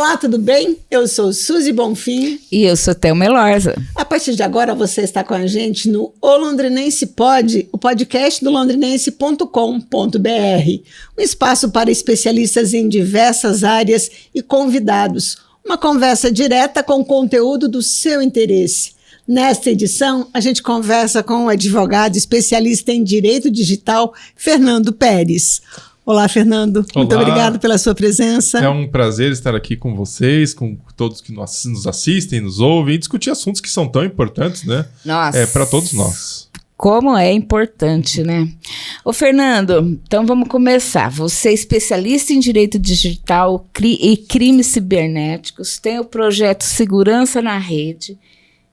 Olá, tudo bem? Eu sou Suzy Bonfim. E eu sou Thelma Elorza. A partir de agora você está com a gente no O Londrinense Pod, o podcast do londrinense.com.br. Um espaço para especialistas em diversas áreas e convidados. Uma conversa direta com conteúdo do seu interesse. Nesta edição, a gente conversa com o advogado especialista em direito digital, Fernando Pérez. Olá, Fernando. Olá. Muito obrigado pela sua presença. É um prazer estar aqui com vocês, com todos que nos assistem, nos ouvem e discutir assuntos que são tão importantes, né? Nossa. Para todos nós. Como é importante, né? Ô, Fernando, então vamos começar. Você é especialista em direito digital e crimes cibernéticos, tem o projeto Segurança na Rede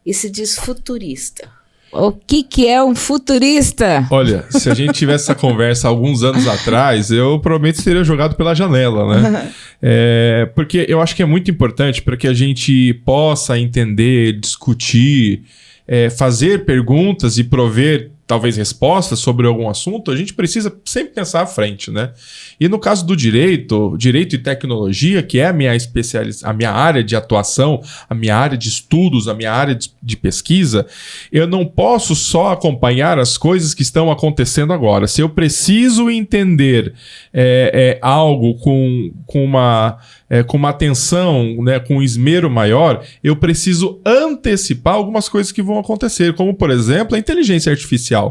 e se diz futurista. O que é um futurista? Olha, se a gente tivesse essa conversa alguns anos atrás, eu provavelmente teria jogado pela janela, né? Porque eu acho que é muito importante para que a gente possa entender, discutir, fazer perguntas e prover talvez respostas sobre algum assunto, a gente precisa sempre pensar à frente, né? E no caso do direito e tecnologia, que é a minha área de atuação, a minha área de estudos, a minha área de pesquisa, eu não posso só acompanhar as coisas que estão acontecendo agora. Se eu preciso entender algo com uma atenção, né, com um esmero maior, eu preciso antecipar algumas coisas que vão acontecer, como, por exemplo, a inteligência artificial.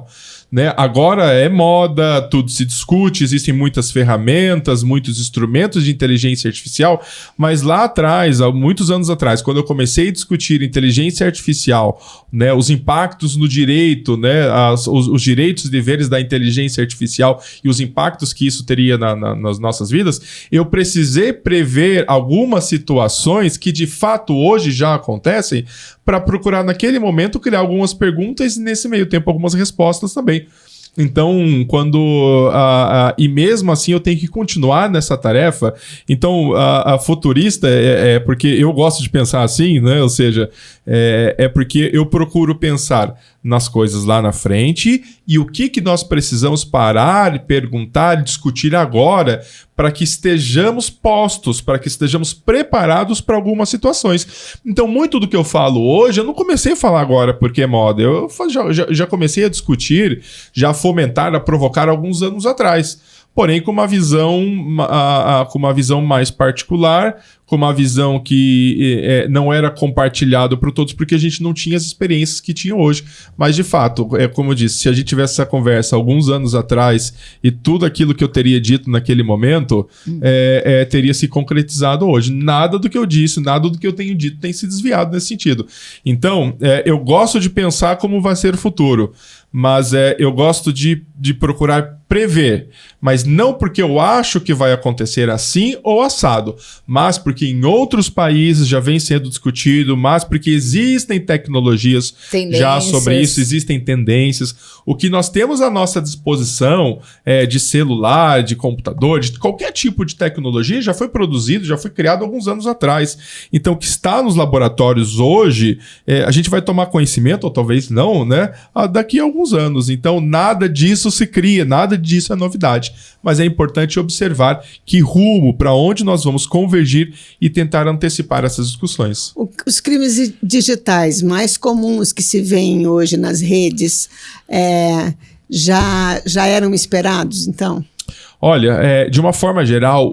Né? Agora é moda, tudo se discute, existem muitas ferramentas, muitos instrumentos de inteligência artificial, mas lá atrás, há muitos anos atrás, quando eu comecei a discutir inteligência artificial, né, os impactos no direito, né, os direitos e deveres da inteligência artificial e os impactos que isso teria nas nossas vidas, eu precisei prever algumas situações que de fato hoje já acontecem para procurar naquele momento criar algumas perguntas e nesse meio tempo algumas respostas também. Então, e mesmo assim eu tenho que continuar nessa tarefa. Então, a futurista porque eu gosto de pensar assim, né? Ou seja, porque eu procuro pensar nas coisas lá na frente e o que nós precisamos parar, perguntar, discutir agora para que estejamos postos, para que estejamos preparados para algumas situações. Então, muito do que eu falo hoje, eu não comecei a falar agora porque é moda. Eu já comecei a discutir, já a fomentar, a provocar alguns anos atrás. Porém, com uma visão mais particular, com uma visão que não era compartilhado por todos, porque a gente não tinha as experiências que tinha hoje. Mas, de fato, como eu disse, se a gente tivesse essa conversa alguns anos atrás e tudo aquilo que eu teria dito naquele momento teria se concretizado hoje. Nada do que eu disse, nada do que eu tenho dito tem se desviado nesse sentido. Então, eu gosto de pensar como vai ser o futuro, mas eu gosto de procurar prever, mas não porque eu acho que vai acontecer assim ou assado, mas porque em outros países já vem sendo discutido, mas porque existem tecnologias já sobre isso, existem tendências. O que nós temos à nossa disposição de celular, de computador, de qualquer tipo de tecnologia já foi produzido, já foi criado alguns anos atrás. Então, o que está nos laboratórios hoje, a gente vai tomar conhecimento, ou talvez não, né, daqui a alguns anos. Então, nada disso se cria, nada disso é novidade. Mas é importante observar que rumo, para onde nós vamos convergir e tentar antecipar essas discussões. Os crimes digitais mais comuns que se veem hoje nas redes já eram esperados, então? Olha, de uma forma geral,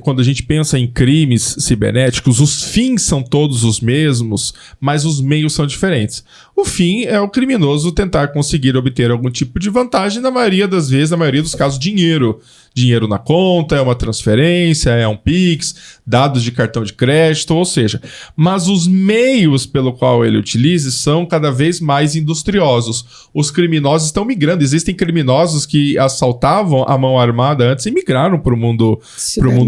quando a gente pensa em crimes cibernéticos, os fins são todos os mesmos, mas os meios são diferentes. O fim é o criminoso tentar conseguir obter algum tipo de vantagem, na maioria das vezes, na maioria dos casos, dinheiro. Dinheiro na conta, é uma transferência, é um Pix, dados de cartão de crédito, ou seja, mas os meios pelo qual ele utiliza são cada vez mais industriosos. Os criminosos estão migrando, existem criminosos que assaltavam a mão armada antes e migraram para o mundo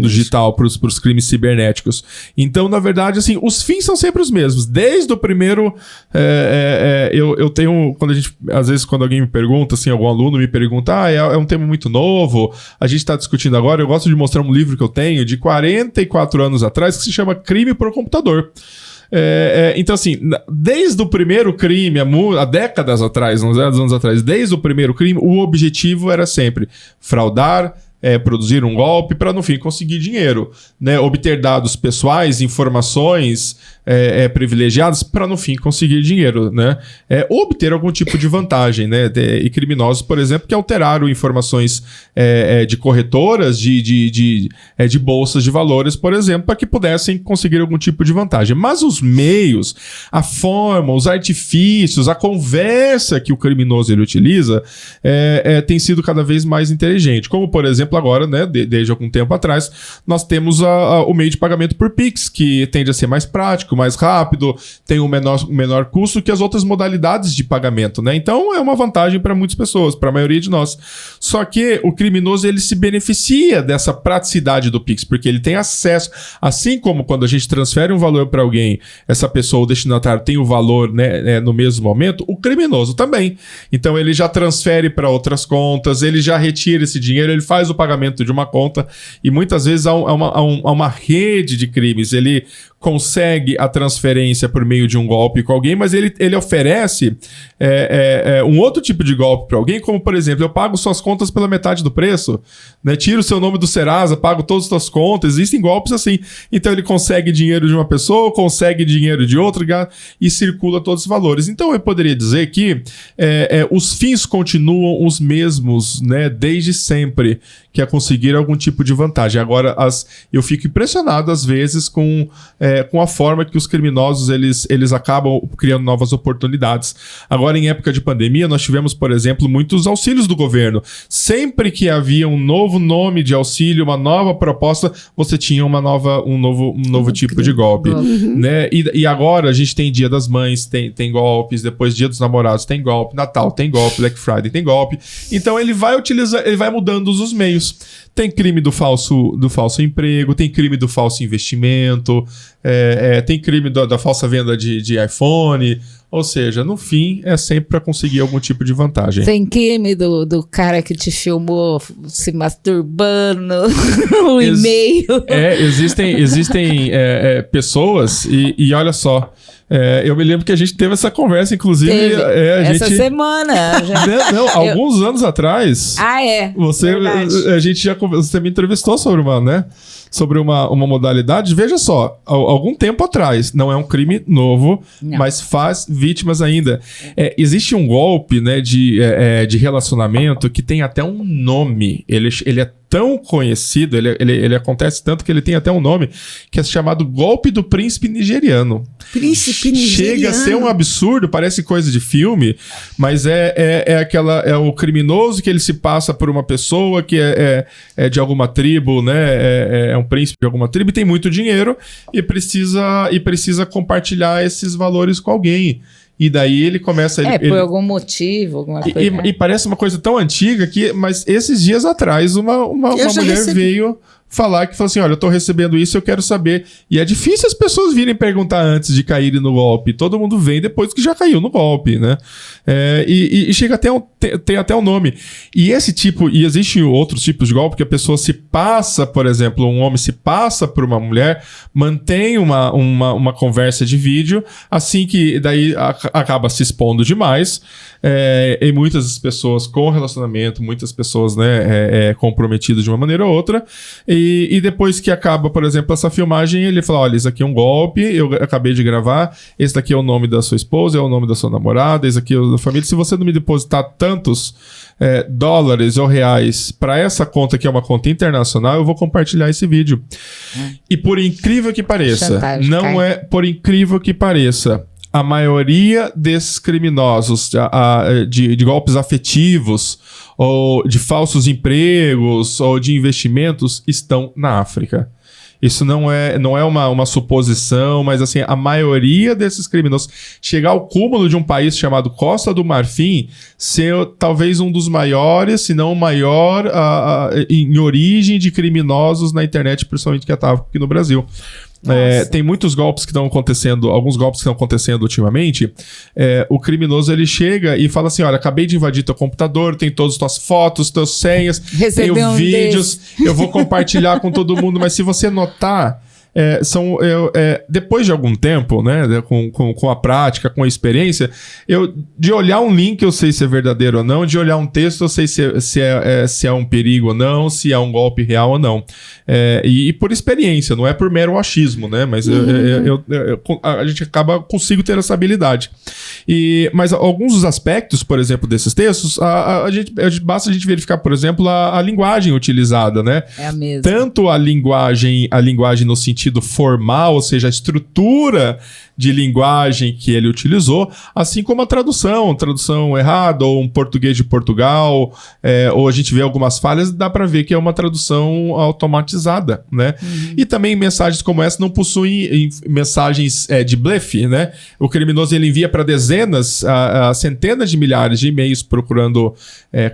digital, para os crimes cibernéticos. Então, na verdade, assim, os fins são sempre os mesmos. Desde o primeiro, eu tenho, às vezes quando alguém me pergunta, assim, algum aluno me pergunta, é um tema muito novo, a gente está discutindo agora, eu gosto de mostrar um livro que eu tenho de 44 anos atrás que se chama Crime por Computador. Então, assim, desde o primeiro crime, há décadas atrás, uns anos atrás, desde o primeiro crime, o objetivo era sempre fraudar, produzir um golpe para, no fim, conseguir dinheiro, né? Obter dados pessoais, informações privilegiadas para, no fim, conseguir dinheiro, né? Ou obter algum tipo de vantagem, né? E criminosos, por exemplo, que alteraram informações de corretoras, de bolsas de valores, por exemplo, para que pudessem conseguir algum tipo de vantagem. Mas os meios, a forma, os artifícios, a conversa que o criminoso ele utiliza tem sido cada vez mais inteligente. Como, por exemplo, agora, né, desde algum tempo atrás, nós temos o meio de pagamento por Pix, que tende a ser mais prático, mais rápido, tem um menor custo que as outras modalidades de pagamento, né? Então é uma vantagem para muitas pessoas, para a maioria de nós. Só que o criminoso ele se beneficia dessa praticidade do Pix, porque ele tem acesso, assim como quando a gente transfere um valor para alguém, essa pessoa, o destinatário, tem o valor, né, no mesmo momento, o criminoso também. Então ele já transfere para outras contas, ele já retira esse dinheiro, ele faz o pagamento de uma conta e muitas vezes há uma rede de crimes. Ele consegue a transferência por meio de um golpe com alguém, mas ele oferece um outro tipo de golpe para alguém, como, por exemplo, eu pago suas contas pela metade do preço, né? Tiro o seu nome do Serasa, pago todas as suas contas. Existem golpes assim. Então ele consegue dinheiro de uma pessoa, consegue dinheiro de outra e circula todos os valores. Então eu poderia dizer que os fins continuam os mesmos, né? Desde sempre, que é conseguir algum tipo de vantagem. Agora, eu fico impressionado às vezes com a forma que os criminosos eles acabam criando novas oportunidades. Agora, em época de pandemia, nós tivemos, por exemplo, muitos auxílios do governo. Sempre que havia um novo nome de auxílio, uma nova proposta, você tinha um novo tipo de golpe. Né? E agora a gente tem Dia das Mães, tem golpes, depois Dia dos Namorados tem golpe, Natal tem golpe, Black Friday tem golpe. Então ele vai mudando os meios. Tem crime do falso emprego, tem crime do falso investimento, tem crime da falsa venda de iPhone. Ou seja, no fim, é sempre para conseguir algum tipo de vantagem. Tem crime do cara que te filmou se masturbando no e-mail. Existem pessoas, e olha só, eu me lembro que a gente teve essa conversa, inclusive... essa semana. Alguns anos atrás... Você me entrevistou sobre uma modalidade. Veja só, algum tempo atrás, não é um crime novo, mas faz vítimas ainda. Existe um golpe, né, de relacionamento que tem até um nome. Ele é tão conhecido, ele acontece tanto que ele tem até um nome, que é chamado golpe do príncipe nigeriano. Príncipe nigeriano. Chega a ser um absurdo, parece coisa de filme, mas é o criminoso que ele se passa por uma pessoa que é de alguma tribo, né? É um príncipe de alguma tribo e tem muito dinheiro e precisa compartilhar esses valores com alguém. E daí ele começa... por algum motivo, alguma coisa. E parece uma coisa tão antiga mas esses dias atrás uma mulher veio falar que falou assim, olha, eu tô recebendo isso, eu quero saber. E é difícil as pessoas virem perguntar antes de caírem no golpe. Todo mundo vem depois que já caiu no golpe, né? E chega até tem até um nome. E existem outros tipos de golpe que a pessoa se passa, por exemplo, um homem se passa por uma mulher, mantém uma conversa de vídeo, assim que daí acaba se expondo demais. E muitas pessoas com relacionamento, muitas pessoas, né, comprometidas de uma maneira ou outra. E depois que acaba, por exemplo, essa filmagem, ele fala, olha, isso aqui é um golpe, eu acabei de gravar, esse daqui é o nome da sua esposa, é o nome da sua namorada, esse aqui é o da família. Se você não me depositar tantos dólares ou reais para essa conta, que é uma conta internacional, eu vou compartilhar esse vídeo. E por incrível que pareça, por incrível que pareça, a maioria desses criminosos de golpes afetivos ou de falsos empregos ou de investimentos estão na África. Isso não é uma suposição, mas assim, a maioria desses criminosos chegar ao cúmulo de um país chamado Costa do Marfim ser talvez um dos maiores, se não o maior em origem de criminosos na internet, principalmente que estava aqui no Brasil. Tem muitos golpes que estão acontecendo, alguns golpes que estão acontecendo ultimamente. O criminoso ele chega e fala assim, olha, acabei de invadir teu computador, tem todas as tuas fotos, tuas senhas, tenho vídeos, eu vou compartilhar com todo mundo, mas se você notar, depois de algum tempo, né, com a prática, com a experiência, de olhar um link eu sei se é verdadeiro ou não, de olhar um texto eu sei se é um perigo ou não, se é um golpe real ou não. E por experiência, não é por mero achismo, né? Mas a gente consigo ter essa habilidade. Mas alguns dos aspectos, por exemplo, desses textos, basta a gente verificar, por exemplo, a linguagem utilizada, né? É a mesma. Tanto a linguagem no sentido formal, ou seja, a estrutura de linguagem que ele utilizou, assim como a tradução errada, ou um português de Portugal, ou a gente vê algumas falhas, dá para ver que é uma tradução automatizada, né? E também mensagens como essa não possuem mensagens de blefe, né? O criminoso ele envia para dezenas, a centenas de milhares de e-mails procurando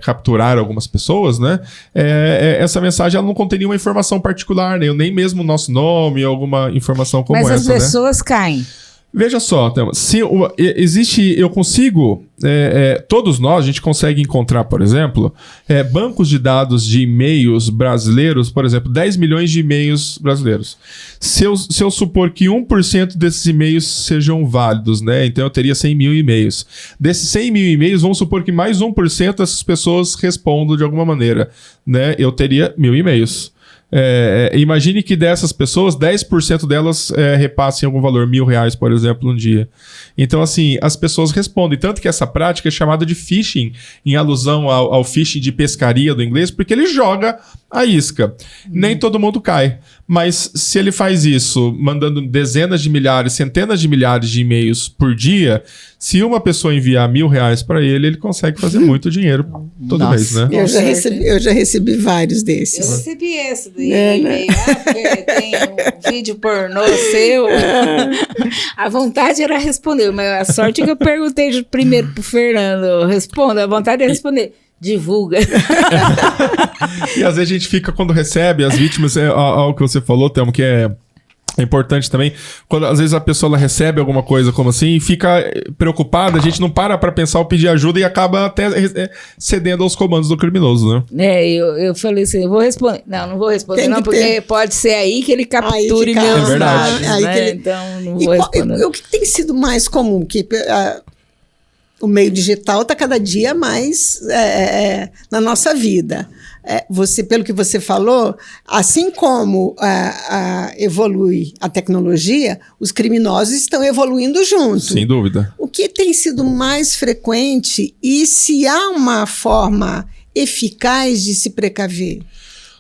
capturar algumas pessoas, né? Essa mensagem ela não contém nenhuma informação particular, nem mesmo o nosso nome, alguma informação como essa. Mas as pessoas caem. Veja só, Thelma, eu consigo, todos nós, a gente consegue encontrar, por exemplo, bancos de dados de e-mails brasileiros, por exemplo, 10 milhões de e-mails brasileiros. Se eu supor que 1% desses e-mails sejam válidos, né? Então eu teria 100 mil e-mails. Desses 100 mil e-mails, vamos supor que mais 1% dessas pessoas respondam de alguma maneira, né? Eu teria 1.000 e-mails. Imagine que dessas pessoas, 10% delas repassem algum valor, R$1.000, por exemplo, um dia. Então, assim, as pessoas respondem. Tanto que essa prática é chamada de phishing, em alusão ao phishing de pescaria do inglês, porque ele joga a isca. Nem todo mundo cai. Mas se ele faz isso mandando dezenas de milhares, centenas de milhares de e-mails por dia, se uma pessoa enviar R$1.000 para ele consegue fazer muito dinheiro todo mês, né? Eu já recebi vários desses. Eu recebi esse daí, e-mail, porque tem um vídeo pornô seu. A vontade era responder, mas a sorte é que eu perguntei primeiro pro Fernando, responda, a vontade é responder. Divulga. E às vezes a gente fica, quando recebe as vítimas, algo que você falou, Thelma, que é importante também, quando às vezes a pessoa ela recebe alguma coisa como assim e fica preocupada, a gente não para pedir ou pedir ajuda e acaba até cedendo aos comandos do criminoso, né? Eu falei assim, eu vou responder. Não vou responder porque pode ser aí que ele capture meus dados, né? Então não vou responder. O que tem sido mais comum? Que o meio digital está cada dia mais na nossa vida. Pelo que você falou, assim como evolui a tecnologia, os criminosos estão evoluindo junto. Sem dúvida. O que tem sido mais frequente e se há uma forma eficaz de se precaver?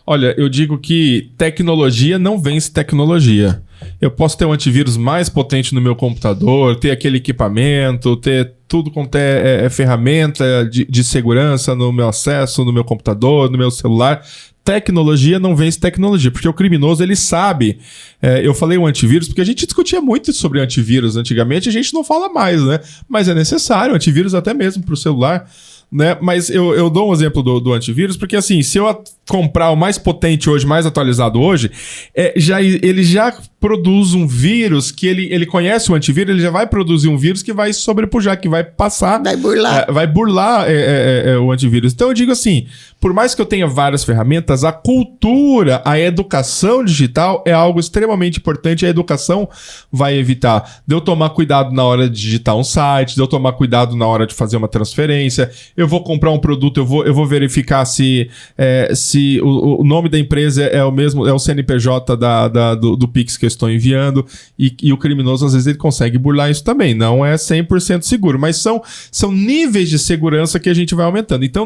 Olha, eu digo que tecnologia não vence tecnologia. Eu posso ter um antivírus mais potente no meu computador, ter aquele equipamento, ter tudo quanto é ferramenta de segurança no meu acesso, no meu computador, no meu celular. Tecnologia não vence tecnologia, porque o criminoso, ele sabe. Eu falei o antivírus, porque a gente discutia muito sobre antivírus antigamente, a gente não fala mais, né? Mas é necessário, antivírus até mesmo para o celular. Né? Mas eu dou um exemplo do antivírus, porque assim, se eu comprar o mais potente hoje, mais atualizado hoje, ele já produz um vírus que ele conhece o antivírus, ele já vai produzir um vírus que vai sobrepujar, que vai passar... Vai burlar o antivírus. Então eu digo assim, por mais que eu tenha várias ferramentas, a cultura, a educação digital é algo extremamente importante. A educação vai evitar de eu tomar cuidado na hora de digitar um site, de eu tomar cuidado na hora de fazer uma transferência. Eu vou comprar um produto, eu vou verificar se o nome da empresa é o mesmo, é o CNPJ do Pix que eu estou enviando, e o criminoso às vezes ele consegue burlar isso também. Não é 100% seguro, mas são níveis de segurança que a gente vai aumentando. Então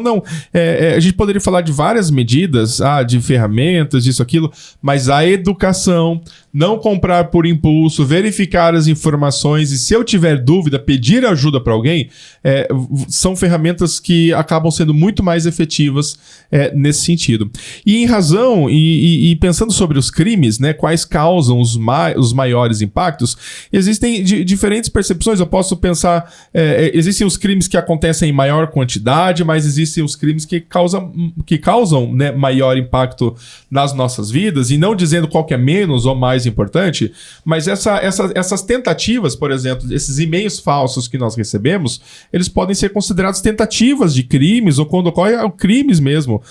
a gente poderia falar de várias medidas, de ferramentas, disso, aquilo, mas a educação, não comprar por impulso, verificar as informações e, se eu tiver dúvida, pedir ajuda para alguém, são ferramentas que acabam sendo muito mais efetivas nesse sentido. E em razão, e pensando sobre os crimes, né, quais causam os maiores impactos, existem diferentes percepções. Eu posso pensar, existem os crimes que acontecem em maior quantidade, mas existem os crimes que causam né, maior impacto nas nossas vidas, e não dizendo qual que é menos ou mais importante, mas essas tentativas, por exemplo, esses e-mails falsos que nós recebemos, eles podem ser considerados tentativas de crimes, ou quando ocorrem crimes mesmo.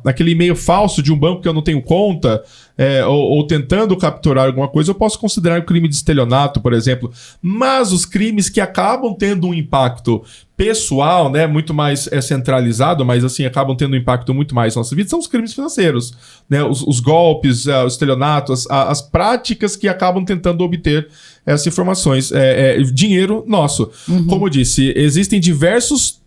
aquele e-mail falso de um banco que eu não tenho conta, ou tentando capturar alguma coisa, eu posso considerar um crime de estelionato, por exemplo. Mas os crimes que acabam tendo um impacto pessoal, né, muito mais centralizado, mas assim, acabam tendo um impacto muito mais na nossa vida, são os crimes financeiros, né, os golpes, o estelionato, as práticas que acabam tentando obter essas informações. Dinheiro nosso. Como eu disse, existem diversos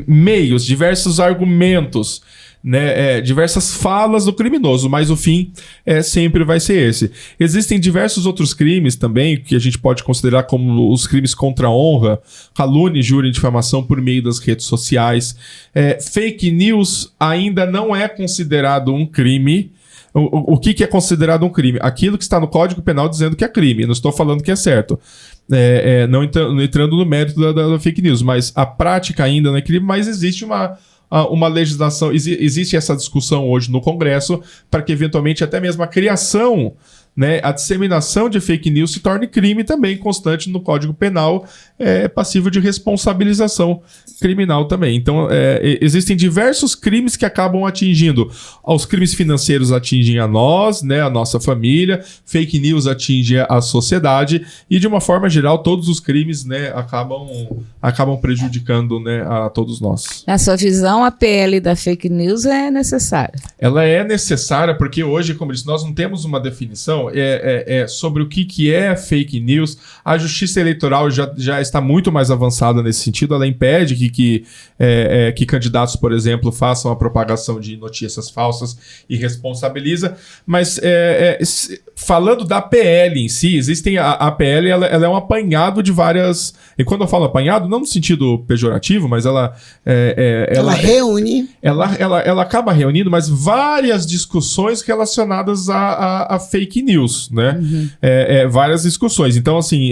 meios, diversos argumentos, né, diversas falas do criminoso, mas o fim sempre vai ser esse. Existem diversos outros crimes também que a gente pode considerar como os crimes contra a honra, calúnia, injúria e difamação por meio das redes sociais. Fake news ainda não é considerado um crime. O que é considerado um crime? Aquilo que está no Código Penal dizendo que é crime. Não estou falando que é certo. Não entrando no mérito da fake news, mas a prática ainda não é crime, mas existe uma legislação, existe essa discussão hoje no Congresso para que eventualmente até mesmo a criação, né, a disseminação de fake news se torne crime também constante no Código Penal, passível de responsabilização criminal também. Então, existem diversos crimes que acabam atingindo. Os crimes financeiros atingem a nós, né, a nossa família, fake news atinge a sociedade e, de uma forma geral, todos os crimes, né, acabam prejudicando, né, a todos nós. Na sua visão, a PL da fake news é necessária? Ela é necessária porque hoje, como eu disse, nós não temos uma definição sobre o que é fake news. A Justiça Eleitoral já está muito mais avançada nesse sentido. Ela impede que candidatos, por exemplo, façam a propagação de notícias falsas e responsabiliza. Mas falando da PL em si, a PL ela é um apanhado de várias... E quando eu falo apanhado, não no sentido pejorativo, mas ela reúne... Ela acaba reunindo, mas várias discussões relacionadas a fake news, né? Várias discussões. Então, assim,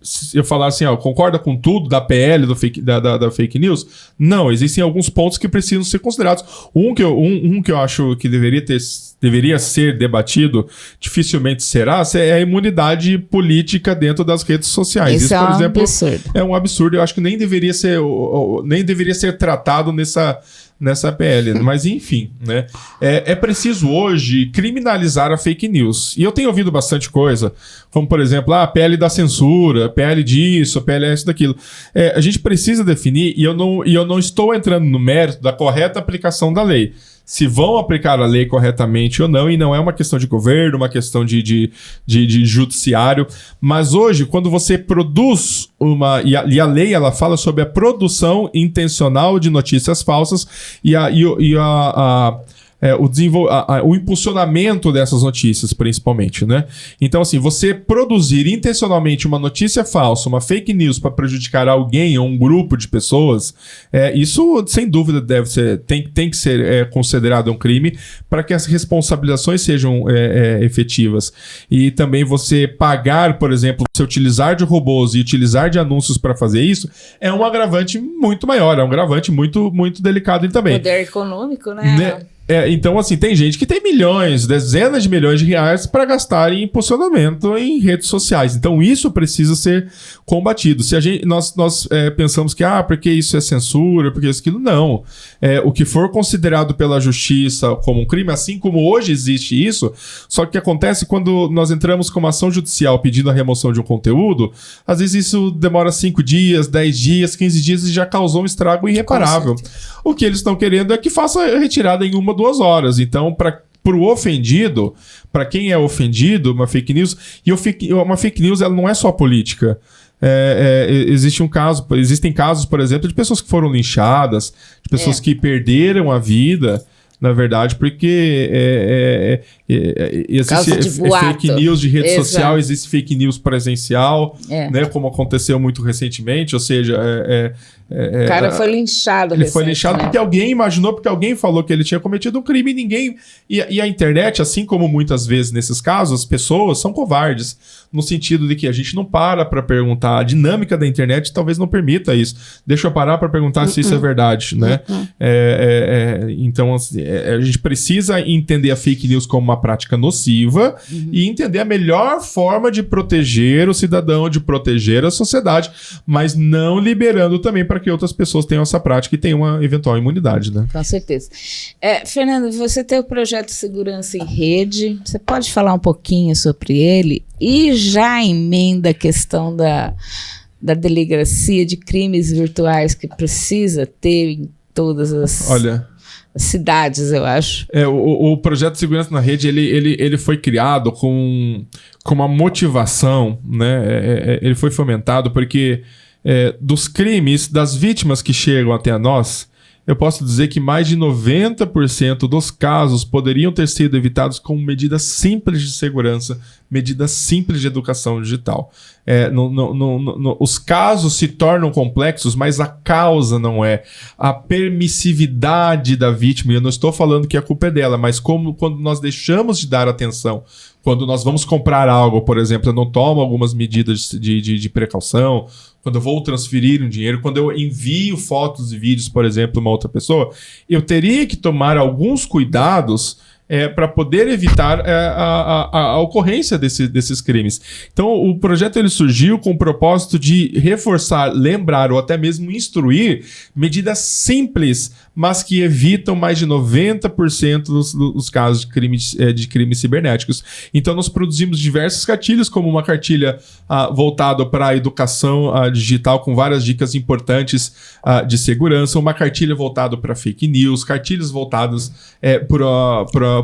se eu falar assim, concorda com tudo da PL da fake news? Não, existem alguns pontos que precisam ser considerados. Um que eu acho que deveria ser debatido, dificilmente será, é a imunidade política dentro das redes sociais. Isso, por exemplo, absurdo. É um absurdo. Eu acho que nem deveria ser tratado nessa PL, mas enfim, né? É preciso hoje criminalizar a fake news. E eu tenho ouvido bastante coisa, como por exemplo, a PL da censura, PL disso, PL isso, daquilo. A gente precisa definir, e eu não estou entrando no mérito da correta aplicação da lei. Se vão aplicar a lei corretamente ou não, e não é uma questão de governo, uma questão de judiciário. Mas hoje, quando você produz e a lei ela fala sobre a produção intencional de notícias falsas o impulsionamento dessas notícias, principalmente, né? Então, assim, você produzir intencionalmente uma notícia falsa, uma fake news para prejudicar alguém ou um grupo de pessoas, isso, sem dúvida, tem que ser considerado um crime para que as responsabilizações sejam efetivas. E também você pagar, por exemplo, você utilizar de robôs e utilizar de anúncios para fazer isso, é um agravante muito maior, é um agravante muito, muito delicado também. Poder econômico, né? Então, assim, tem gente que tem milhões, dezenas de milhões de reais para gastar em impulsionamento em redes sociais. Então, isso precisa ser combatido. Se nós pensamos que, porque isso é censura, porque isso, aquilo, não. O que for considerado pela justiça como um crime, assim como hoje existe isso, só que acontece quando nós entramos com uma ação judicial pedindo a remoção de um conteúdo, às vezes isso demora 5 dias, 10 dias, 15 dias e já causou um estrago irreparável. O que eles estão querendo é que faça a retirada em 1, 2 horas. Então, para o ofendido, para quem é ofendido, uma fake news, uma fake news ela não é só política. Existem casos, por exemplo, de pessoas que foram linchadas, de pessoas que perderam a vida, na verdade, porque existe fake news de rede social, existe fake news presencial, né, como aconteceu muito recentemente, ou seja, o cara foi linchado. Ele foi linchado porque alguém imaginou, porque alguém falou que ele tinha cometido um crime e ninguém... E a internet, assim como muitas vezes nesses casos, as pessoas são covardes, no sentido de que a gente não para perguntar. A dinâmica da internet talvez não permita isso. Deixa eu parar para perguntar se isso é verdade, né? Então, assim, a gente precisa entender a fake news como uma prática nociva e entender a melhor forma de proteger o cidadão, de proteger a sociedade, mas não liberando também para para que outras pessoas tenham essa prática e tenham uma eventual imunidade, né? Com certeza. Fernando, você tem o projeto Segurança em Rede, você pode falar um pouquinho sobre ele e já emenda a questão da delegacia de crimes virtuais que precisa ter em todas as cidades, eu acho. O projeto Segurança na Rede, ele foi criado com uma motivação, né? Ele foi fomentado porque dos crimes, das vítimas que chegam até nós, eu posso dizer que mais de 90% dos casos poderiam ter sido evitados com medidas simples de segurança, medidas simples de educação digital. Os casos se tornam complexos, mas a causa não é. A permissividade da vítima, e eu não estou falando que a culpa é dela, mas quando nós deixamos de dar atenção, quando nós vamos comprar algo, por exemplo, eu não tomo algumas medidas de precaução, quando eu vou transferir um dinheiro, quando eu envio fotos e vídeos, por exemplo, uma outra pessoa, eu teria que tomar alguns cuidados para poder evitar a ocorrência desses crimes. Então, o projeto ele surgiu com o propósito de reforçar, lembrar ou até mesmo instruir medidas simples, mas que evitam mais de 90% dos casos de crimes cibernéticos. Então, nós produzimos diversos cartilhos, como uma cartilha voltada para a educação digital, com várias dicas importantes de segurança, uma cartilha voltada para fake news, cartilhas voltadas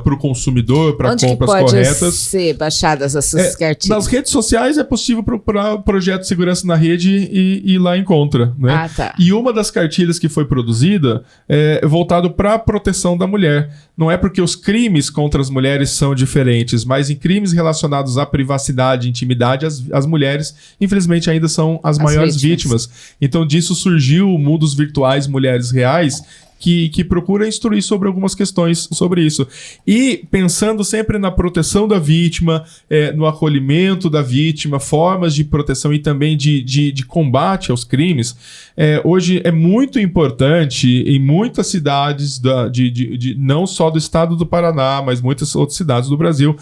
para o consumidor, para compras corretas. Onde pode ser baixadas essas cartilhas? Nas redes sociais é possível procurar o projeto Segurança na Rede e lá encontra. Né? Tá. E uma das cartilhas que foi produzida é voltado para a proteção da mulher. Não é porque os crimes contra as mulheres são diferentes, mas em crimes relacionados à privacidade e intimidade, as mulheres, infelizmente, ainda são as maiores vítimas. Então, disso surgiu o Mundos Virtuais Mulheres Reais, que procura instruir sobre algumas questões sobre isso. E pensando sempre na proteção da vítima, no acolhimento da vítima, formas de proteção e também de combate aos crimes, hoje é muito importante em muitas cidades, não só do estado do Paraná, mas muitas outras cidades do Brasil,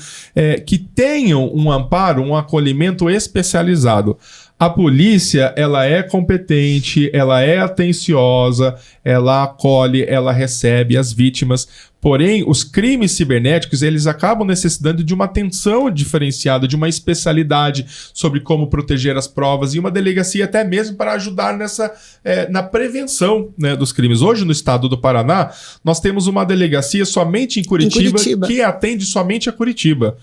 que tenham um amparo, um acolhimento especializado. A polícia, ela é competente, ela é atenciosa, ela acolhe, ela recebe as vítimas. Porém, os crimes cibernéticos, eles acabam necessitando de uma atenção diferenciada, de uma especialidade sobre como proteger as provas e uma delegacia até mesmo para ajudar na prevenção, né, dos crimes. Hoje, no estado do Paraná, nós temos uma delegacia somente em Curitiba. Que atende somente a Curitiba.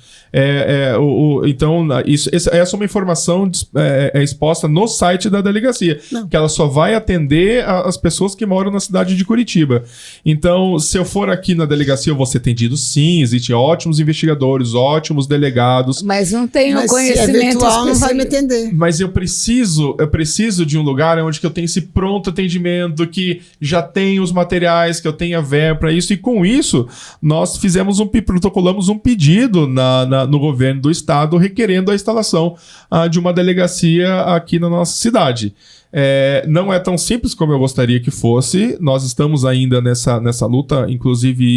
Então, essa é uma informação exposta no site da delegacia, que ela só vai atender as pessoas que moram na cidade de Curitiba. Então, se eu for aqui na delegacia, eu vou ser atendido sim, existem ótimos investigadores, ótimos delegados. Mas não tenho conhecimento se é virtual, não vai me atender. Mas eu preciso de um lugar onde que eu tenho esse pronto atendimento, que já tem os materiais, que eu tenha verba para isso, e com isso, nós protocolamos um pedido no governo do estado requerendo a instalação de uma delegacia aqui na nossa cidade. Não é tão simples como eu gostaria que fosse. Nós estamos ainda nessa luta, inclusive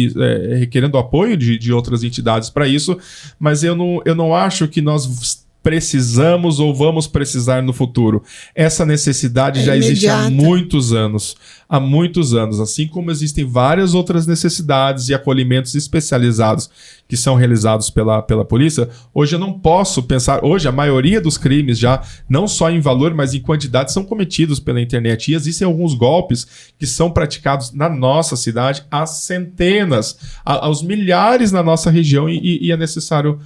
requerendo apoio de outras entidades para isso, mas eu não acho que nós precisamos ou vamos precisar no futuro. Essa necessidade já existe há muitos anos. Há muitos anos. Assim como existem várias outras necessidades e acolhimentos especializados que são realizados pela polícia, hoje eu não posso pensar... Hoje a maioria dos crimes já, não só em valor, mas em quantidade, são cometidos pela internet. E existem alguns golpes que são praticados na nossa cidade há centenas, aos milhares na nossa região, e é necessário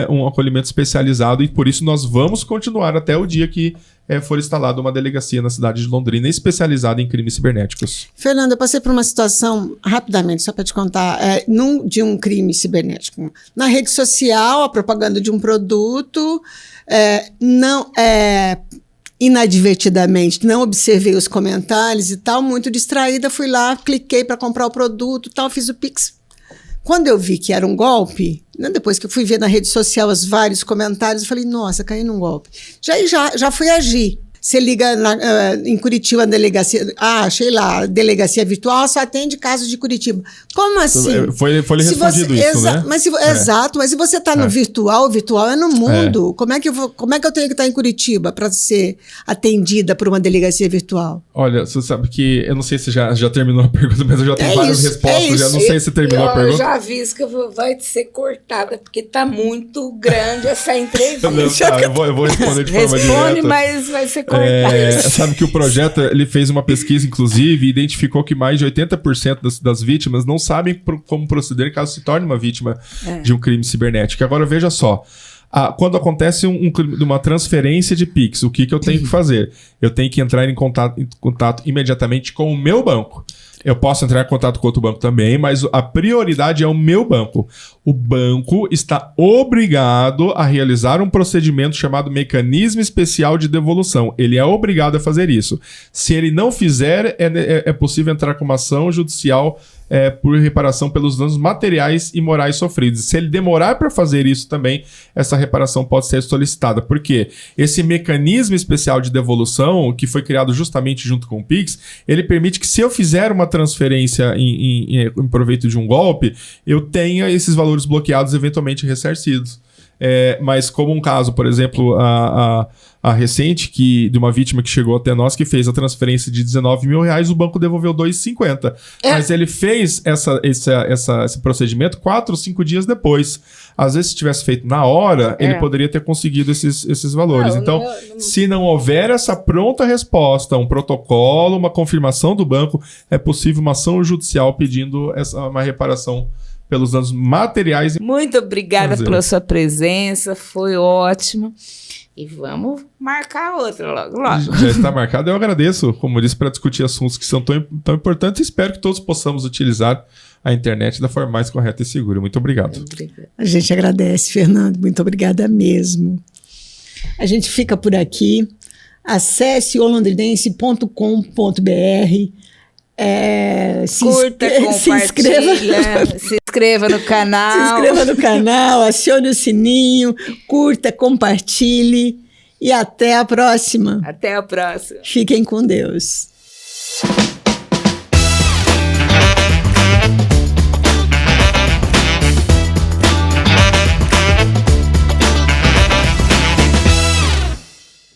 um acolhimento especializado, e por isso nós vamos continuar até o dia que for instalada uma delegacia na cidade de Londrina especializada em crimes cibernéticos. Fernando, eu passei por uma situação, rapidamente, só para te contar, de um crime cibernético. Na rede social, a propaganda de um produto, inadvertidamente, não observei os comentários e tal, muito distraída, fui lá, cliquei para comprar o produto, tal, fiz o Pix. Quando eu vi que era um golpe, né, depois que eu fui ver na rede social os vários comentários, eu falei, nossa, caí num golpe. Já fui agir. Você liga em Curitiba, na delegacia, sei lá, delegacia virtual, só atende casos de Curitiba. Como assim? Foi lhe respondido isso, né? Exato, mas se você está no virtual, o virtual é no mundo. Como é que eu tenho que estar em Curitiba para ser atendida por uma delegacia virtual? Olha, você sabe que, eu não sei se já terminou a pergunta, mas eu já tenho várias respostas, já não sei se terminou a pergunta. Eu já aviso que vai ser cortada, porque está muito grande essa entrevista. Não, tá, eu vou responder de forma direta. Responde, mas vai ser cortado. Sabe que o projeto, ele fez uma pesquisa, inclusive, e identificou que mais de 80% das vítimas não sabem como proceder caso se torne uma vítima de um crime cibernético. Agora, veja só. Quando acontece uma transferência de Pix, o que eu tenho que fazer? Eu tenho que entrar em contato imediatamente com o meu banco. Eu posso entrar em contato com outro banco também, mas a prioridade é o meu banco. O banco está obrigado a realizar um procedimento chamado mecanismo especial de devolução. Ele é obrigado a fazer isso. Se ele não fizer, é possível entrar com uma ação judicial por reparação pelos danos materiais e morais sofridos. Se ele demorar para fazer isso também, essa reparação pode ser solicitada. Por quê? Esse mecanismo especial de devolução, que foi criado justamente junto com o Pix, ele permite que, se eu fizer uma transferência em proveito de um golpe, eu tenha esses valores bloqueados eventualmente ressarcidos. Mas como um caso, por exemplo, a recente, de uma vítima que chegou até nós, que fez a transferência de R$19 mil, o banco devolveu R$2,50. Mas ele fez esse procedimento 4 ou 5 dias depois. Às vezes, se tivesse feito na hora, ele poderia ter conseguido esses valores. Então, se não houver essa pronta resposta, um protocolo, uma confirmação do banco, é possível uma ação judicial pedindo uma reparação pelos danos materiais. Muito obrigada pela sua presença, foi ótimo. E vamos marcar outra logo. Já está marcado. Eu agradeço, como disse, para discutir assuntos que são tão importantes. Espero que todos possamos utilizar a internet da forma mais correta e segura. Muito obrigado. A gente agradece, Fernando. Muito obrigada mesmo. A gente fica por aqui. Acesse olondrinense.com.br. Curta, compartilha, se inscreva no canal. Se inscreva no canal, acione o sininho, curta, compartilhe e até a próxima. Até a próxima. Fiquem com Deus.